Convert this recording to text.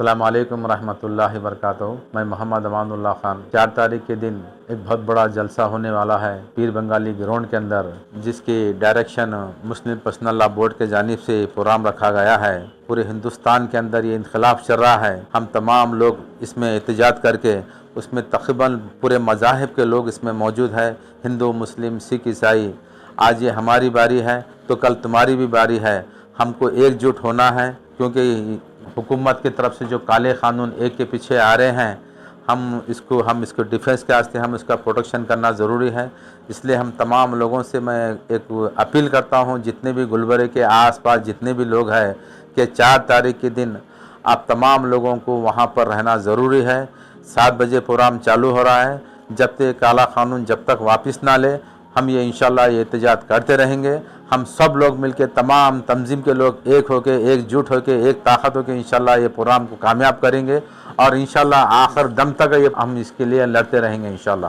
अस्सलाम वालेकुम रहमतुल्लाहि वबरकातुहू। मैं मोहम्मद अमानुल्लाह खान। 4 तारीख के दिन एक बहुत बड़ा जलसा होने वाला है पीर बंगाली ग्राउंड के अंदर, जिसकी डायरेक्शन मुस्लिम पर्सनल लॉ बोर्ड के जानिब से प्रोग्राम रखा गया है। पूरे हिंदुस्तान के अंदर ये इनकलाब चल रहा है। हम तमाम लोग इसमें एहतजाज करके, उसमें तकरीबन पूरे मज़ाहिब के लोग इसमें मौजूद है, हिंदू, मुस्लिम, सिख, ईसाई। आज ये हमारी बारी है तो कल तुम्हारी भी बारी है। हमको एकजुट होना है, क्योंकि हुकूमत की तरफ से जो काले कानून एक के पीछे आ रहे हैं, हम इसको डिफेंस के वास्ते हम इसका प्रोटेक्शन करना ज़रूरी है। इसलिए हम तमाम लोगों से मैं एक अपील करता हूं, जितने भी गुलबर्गे के आसपास जितने भी लोग हैं, कि 4 तारीख के दिन आप तमाम लोगों को वहां पर रहना ज़रूरी है। 7 बजे प्रोग्राम चालू हो रहा है। जब तक काला कानून जब तक वापस ना ले, हम ये इंशाल्लाह ये एहतजाज करते रहेंगे। हम सब लोग मिलके, तमाम तंजीम के लोग एक होके, एकजुट होके, एक ताकत होके इंशाल्लाह ये प्रोग्राम को कामयाब करेंगे और इंशाल्लाह आखिर दम तक ये हम इसके लिए लड़ते रहेंगे इंशाल्लाह।